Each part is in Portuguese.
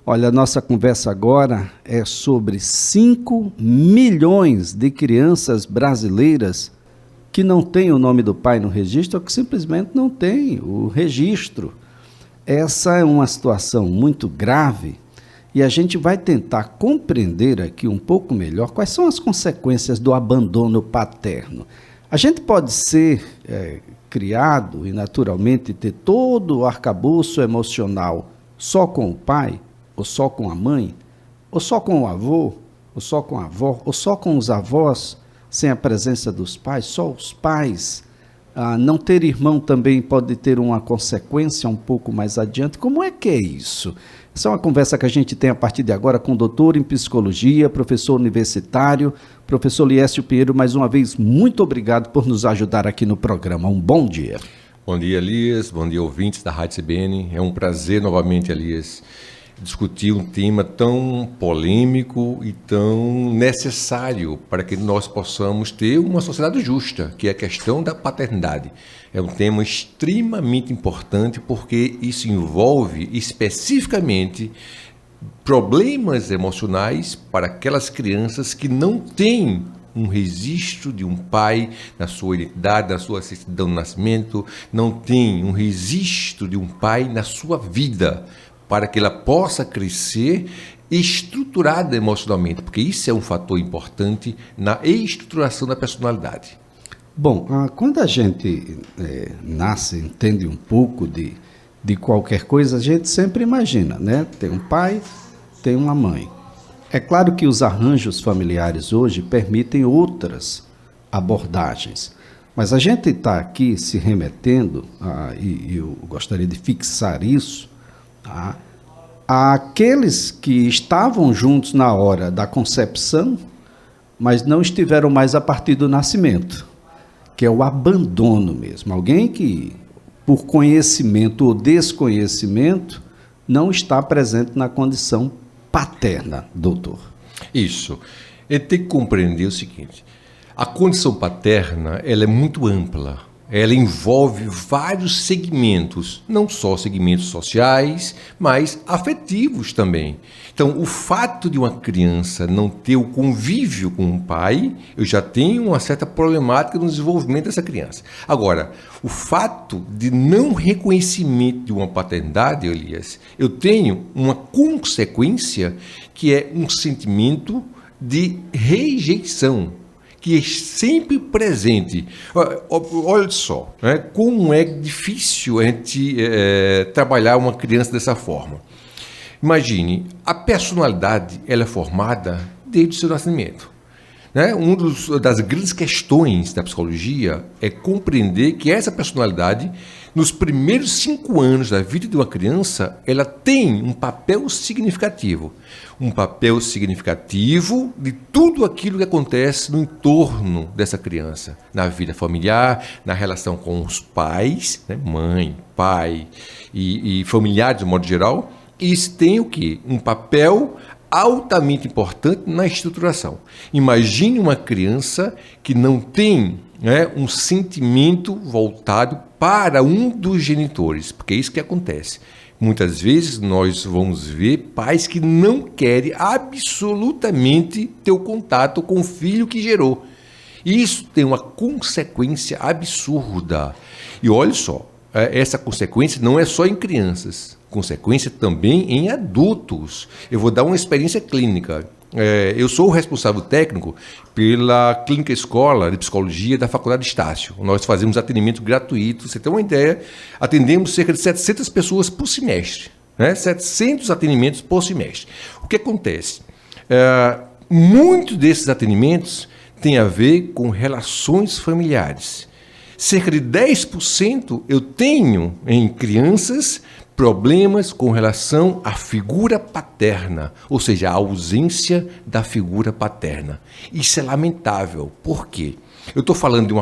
Olha, a nossa conversa agora é sobre 5 milhões de crianças brasileiras que não têm o nome do pai no registro ou que simplesmente não têm o registro. Essa é uma situação muito grave e a gente vai tentar compreender aqui um pouco melhor quais são as consequências do abandono paterno. A gente pode ser criado e naturalmente ter todo o arcabouço emocional só com o pai, ou só com a mãe, ou só com o avô, ou só com a avó, ou só com os avós, sem a presença dos pais, só os pais. Não ter irmão também pode ter uma consequência um pouco mais adiante. Como é que é isso? Essa é uma conversa que a gente tem a partir de agora com o doutor em psicologia, professor universitário, professor Liésio Pinheiro. Mais uma vez, muito obrigado por nos ajudar aqui no programa. Um bom dia. Bom dia, Elias. Bom dia, ouvintes da Rádio CBN. É um prazer novamente, Elias, discutir um tema tão polêmico e tão necessário para que nós possamos ter uma sociedade justa, que é a questão da paternidade. É um tema extremamente importante porque isso envolve especificamente problemas emocionais para aquelas crianças que não têm um registro de um pai na sua identidade, na sua certidão de nascimento, não tem um registro de um pai na sua vida, para que ela possa crescer estruturada emocionalmente, porque isso é um fator importante na estruturação da personalidade. Bom, quando a gente nasce, entende um pouco de qualquer coisa, a gente sempre imagina, né? Tem um pai, tem uma mãe. É claro que os arranjos familiares hoje permitem outras abordagens, mas a gente está aqui se remetendo, e eu gostaria de fixar isso, aqueles que estavam juntos na hora da concepção, mas não estiveram mais a partir do nascimento, que é o abandono mesmo. Alguém que, por conhecimento ou desconhecimento, não está presente na condição paterna, doutor. Isso. Ele tem que compreender o seguinte: a condição paterna ela é muito ampla. Ela envolve vários segmentos, não só segmentos sociais, mas afetivos também. Então, o fato de uma criança não ter o convívio com o pai, eu já tenho uma certa problemática no desenvolvimento dessa criança. Agora, o fato de não reconhecimento de uma paternidade, Elias, eu tenho uma consequência que é um sentimento de rejeição, que é sempre presente. Olha só, né, como é difícil a gente trabalhar uma criança dessa forma. Imagine, a personalidade ela é formada desde o seu nascimento. Né? Uma das grandes questões da psicologia é compreender que essa personalidade, nos primeiros 5 anos da vida de uma criança, ela tem um papel significativo. Um papel significativo de tudo aquilo que acontece no entorno dessa criança, na vida familiar, na relação com os pais, né? Mãe, pai e familiares de modo geral. Isso tem o quê? Um papel altamente importante na estruturação. Imagine uma criança que não tem, né, um sentimento voltado para um dos genitores, porque é isso que acontece. Muitas vezes nós vamos ver pais que não querem absolutamente ter o contato com o filho que gerou. Isso tem uma consequência absurda. E olha só, essa consequência não é só em crianças, consequência também em adultos. Eu vou dar uma experiência clínica. Eu sou o responsável técnico pela Clínica Escola de Psicologia da Faculdade Estácio. Nós fazemos atendimento gratuito. Você tem uma ideia, atendemos cerca de 700 pessoas por semestre. Né? 700 atendimentos por semestre. O que acontece? Muitos desses atendimentos têm a ver com relações familiares. Cerca de 10% eu tenho em crianças problemas com relação à figura paterna, ou seja, a ausência da figura paterna. Isso é lamentável. Por quê? Eu estou falando de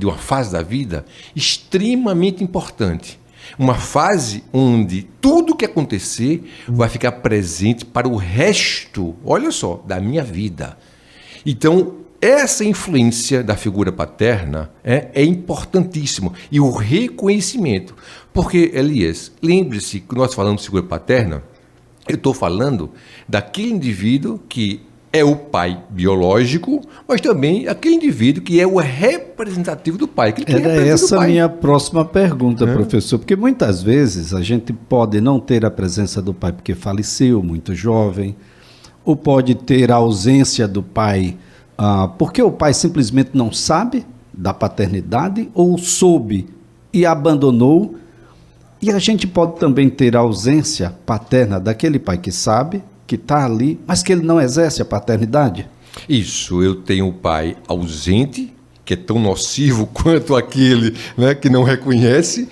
uma fase da vida extremamente importante. Uma fase onde tudo que acontecer vai ficar presente para o resto, olha só, da minha vida. Então, essa influência da figura paterna é importantíssimo. E o reconhecimento. Porque, Elias, lembre-se que nós falamos de figura paterna, Eu estou falando daquele indivíduo que é o pai biológico, mas também aquele indivíduo que é o representativo do pai. Era essa a minha próxima pergunta, professor, porque muitas vezes a gente pode não ter a presença do pai porque faleceu muito jovem, ou pode ter a ausência do pai porque o pai simplesmente não sabe da paternidade, ou soube e abandonou. E a gente pode também ter a ausência paterna daquele pai que sabe, que está ali, mas que ele não exerce a paternidade. Isso, eu tenho o pai ausente, que é tão nocivo quanto aquele, né, que não reconhece,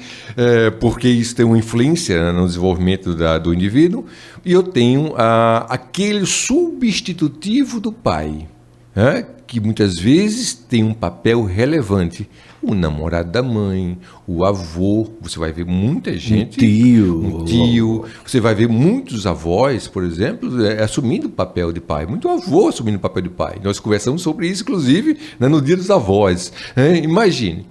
porque isso tem uma influência, né, no desenvolvimento do indivíduo, e eu tenho aquele substitutivo do pai, né, que muitas vezes tem um papel relevante. O namorado da mãe, o avô, você vai ver muita gente... Um tio. Você vai ver muitos avós, por exemplo, assumindo o papel de pai. Muito avô assumindo o papel de pai. Nós conversamos sobre isso, inclusive, né, no Dia dos Avós. Imagine,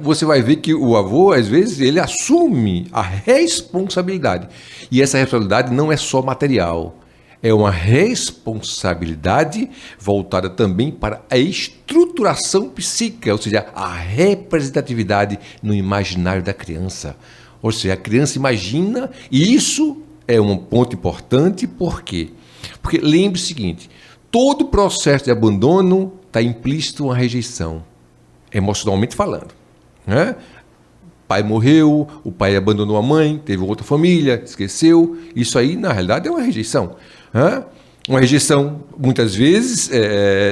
você vai ver que o avô, às vezes, ele assume a responsabilidade. E essa responsabilidade não é só material. É uma responsabilidade voltada também para a estruturação psíquica, ou seja, a representatividade no imaginário da criança. Ou seja, a criança imagina, e isso é um ponto importante, por quê? Porque lembre o seguinte, todo processo de abandono está implícito uma rejeição, emocionalmente falando, né? O pai morreu, o pai abandonou a mãe, teve outra família, esqueceu. Isso aí, na realidade, é uma rejeição. Uma rejeição, muitas vezes,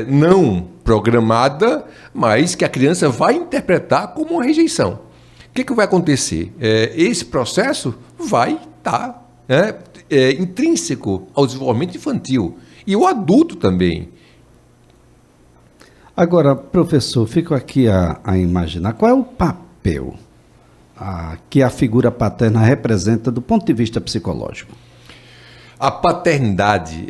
não programada, mas que a criança vai interpretar como uma rejeição. O que vai acontecer? Esse processo vai estar intrínseco ao desenvolvimento infantil. E o adulto também. Agora, professor, fico aqui a imaginar qual é o papel que a figura paterna representa do ponto de vista psicológico. A paternidade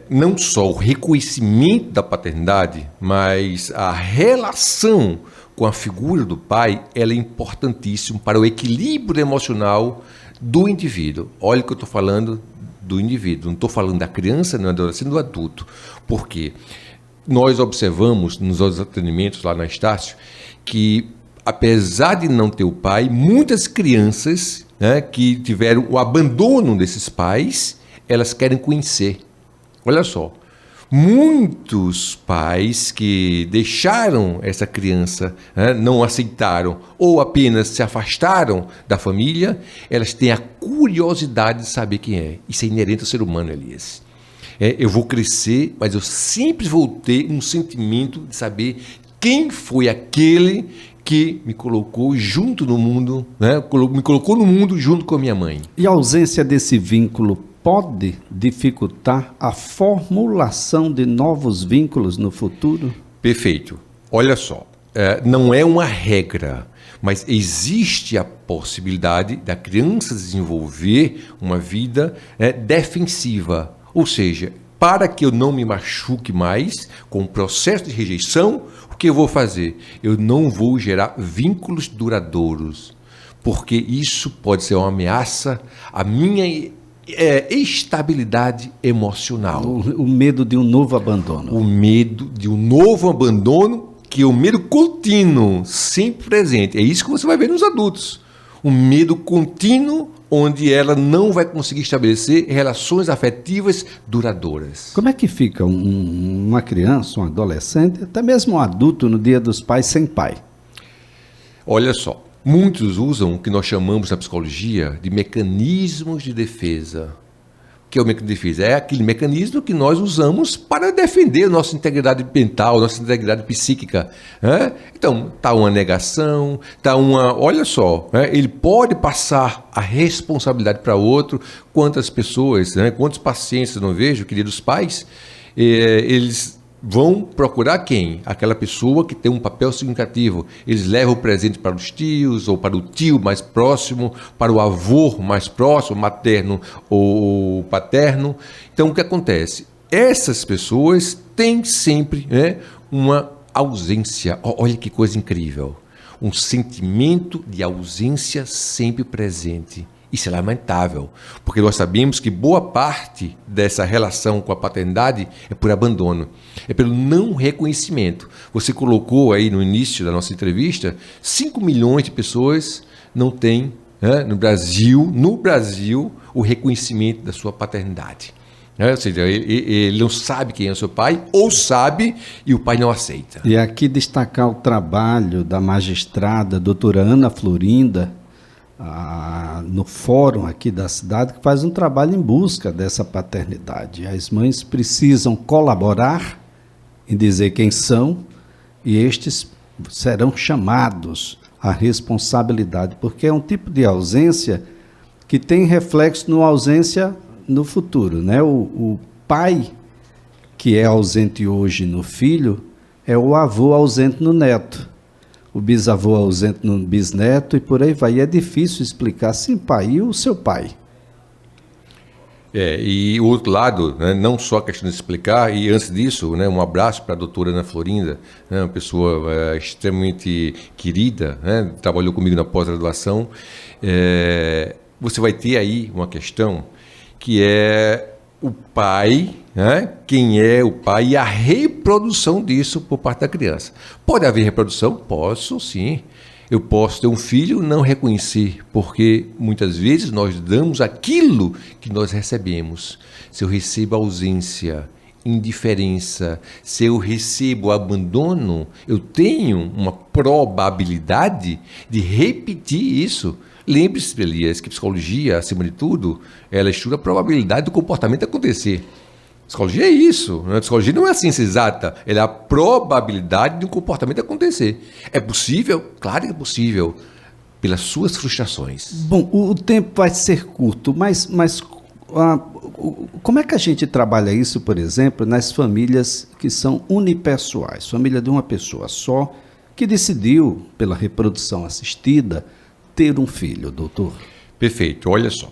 não só o reconhecimento da paternidade, mas a relação com a figura do pai, ela é importantíssima para o equilíbrio emocional do indivíduo. Olha que eu estou falando do indivíduo, não estou falando da criança, não é do adolescente, do adulto. Por quê? Nós observamos nos outros atendimentos lá na Estácio que, apesar de não ter o pai, muitas crianças, né, que tiveram o abandono desses pais, elas querem conhecer. Olha só, muitos pais que deixaram essa criança, né, não aceitaram ou apenas se afastaram da família, elas têm a curiosidade de saber quem é. Isso é inerente ao ser humano, Elias. Eu vou crescer, mas eu sempre vou ter um sentimento de saber quem foi aquele que me colocou junto no mundo, né? Me colocou no mundo junto com a minha mãe. E a ausência desse vínculo pode dificultar a formulação de novos vínculos no futuro? Perfeito. Olha só, não é uma regra, mas existe a possibilidade da criança desenvolver uma vida defensiva, ou seja, para que eu não me machuque mais com o processo de rejeição, o que eu vou fazer? Eu não vou gerar vínculos duradouros, porque isso pode ser uma ameaça à minha estabilidade emocional. O medo de um novo abandono. O medo de um novo abandono, que é o medo contínuo, sempre presente. É isso que você vai ver nos adultos. Um medo contínuo, onde ela não vai conseguir estabelecer relações afetivas duradouras. Como é que fica uma criança, um adolescente, até mesmo um adulto no Dia dos Pais sem pai? Olha só, muitos usam o que nós chamamos na psicologia de mecanismos de defesa. O que é o mecanismo de defesa? É aquele mecanismo que nós usamos para defender a nossa integridade mental, nossa integridade psíquica. Né? Então, está uma negação, está uma... Olha só, né? Ele pode passar a responsabilidade para outro. Quantas pessoas, né? Quantos pacientes eu não vejo, queridos pais, eles vão procurar quem? Aquela pessoa que tem um papel significativo. Eles levam o presente para os tios, ou para o tio mais próximo, para o avô mais próximo, materno ou paterno. Então, o que acontece? Essas pessoas têm sempre, né, uma ausência. Olha que coisa incrível. Um sentimento de ausência sempre presente. Isso é lamentável, porque nós sabemos que boa parte dessa relação com a paternidade é por abandono, é pelo não reconhecimento. Você colocou aí no início da nossa entrevista, 5 milhões de pessoas não têm, né, no Brasil, o reconhecimento da sua paternidade. Ou seja, ele não sabe quem é o seu pai, ou sabe e o pai não aceita. E aqui destacar o trabalho da magistrada doutora Ana Florinda, no fórum aqui da cidade, que faz um trabalho em busca dessa paternidade. As mães precisam colaborar em dizer quem são e estes serão chamados à responsabilidade, porque é um tipo de ausência que tem reflexo na ausência no futuro, né? O pai que é ausente hoje no filho é o avô ausente no neto. O bisavô ausente no bisneto e por aí vai. E é difícil explicar, sim, pai, e o seu pai? E o outro lado, né, não só a questão de explicar, e antes disso, né, um abraço para a doutora Ana Florinda, né, uma pessoa extremamente querida, né, trabalhou comigo na pós-graduação. Você vai ter aí uma questão que é o pai, né? Quem é o pai e a reprodução disso por parte da criança. Pode haver reprodução? Posso, sim. Eu posso ter um filho e não reconhecer, porque muitas vezes nós damos aquilo que nós recebemos. Se eu recebo ausência, indiferença, se eu recebo abandono, eu tenho uma probabilidade de repetir isso. Lembre-se, Elias, que psicologia, acima de tudo, ela estuda a probabilidade do comportamento acontecer. Psicologia é isso, né? Psicologia não é a ciência exata, ela é a probabilidade de um comportamento acontecer. É possível? Claro que é possível, pelas suas frustrações. Bom, o tempo vai ser curto, mas como é que a gente trabalha isso, por exemplo, nas famílias que são unipessoais, família de uma pessoa só, que decidiu, pela reprodução assistida, ter um filho, doutor? Perfeito, olha só.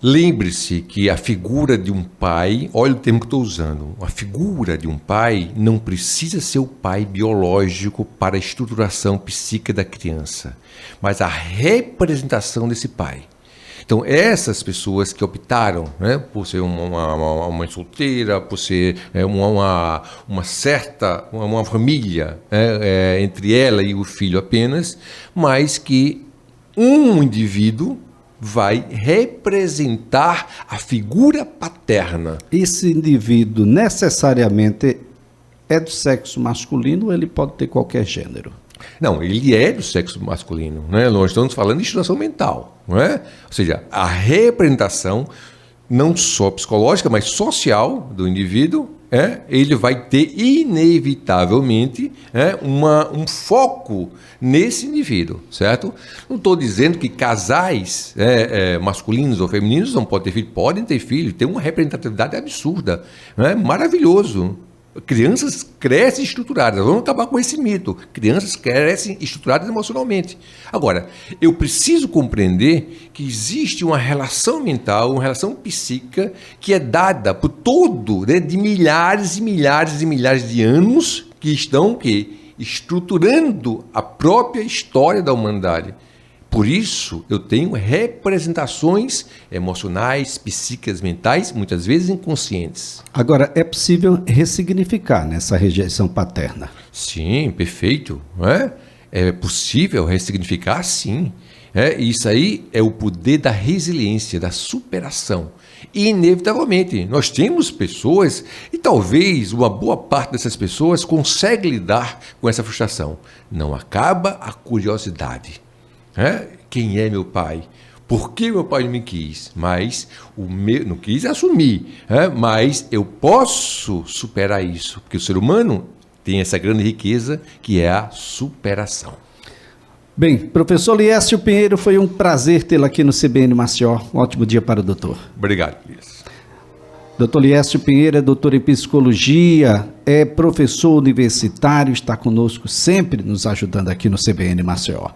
Lembre-se que a figura de um pai, olha o termo que estou usando, a figura de um pai não precisa ser o pai biológico para a estruturação psíquica da criança, mas a representação desse pai. Então, essas pessoas que optaram, né, por ser uma mãe solteira, por ser uma família, entre ela e o filho apenas, mas que um indivíduo vai representar a figura paterna. Esse indivíduo necessariamente é do sexo masculino ou ele pode ter qualquer gênero? Não, ele é do sexo masculino, né? Nós estamos falando de estruturação mental, não é? Ou seja, a representação não só psicológica, mas social do indivíduo, ele vai ter inevitavelmente um foco nesse indivíduo, certo? Não estou dizendo que casais masculinos ou femininos não podem ter filho, podem ter filho, tem uma representatividade absurda, maravilhoso. Crianças crescem estruturadas, vamos acabar com esse mito. Crianças crescem estruturadas emocionalmente. Agora, eu preciso compreender que existe uma relação mental, uma relação psíquica que é dada por todo, né, de milhares e milhares e milhares de anos que estão estruturando a própria história da humanidade. Por isso, eu tenho representações emocionais, psíquicas, mentais, muitas vezes inconscientes. Agora, é possível ressignificar nessa rejeição paterna? Sim, perfeito. É possível ressignificar, sim. Isso aí é o poder da resiliência, da superação. E, inevitavelmente, nós temos pessoas, e talvez uma boa parte dessas pessoas consegue lidar com essa frustração. Não acaba a curiosidade. Quem é meu pai? Por que meu pai não me quis? Mas não quis assumir, mas eu posso superar isso, porque o ser humano tem essa grande riqueza que é a superação. Bem, professor Liésio Pinheiro, foi um prazer tê-lo aqui no CBN Maceió. Um ótimo dia para o doutor. Obrigado, Elias. Doutor Liésio Pinheiro é doutor em psicologia, é professor universitário, está conosco sempre nos ajudando aqui no CBN Maceió.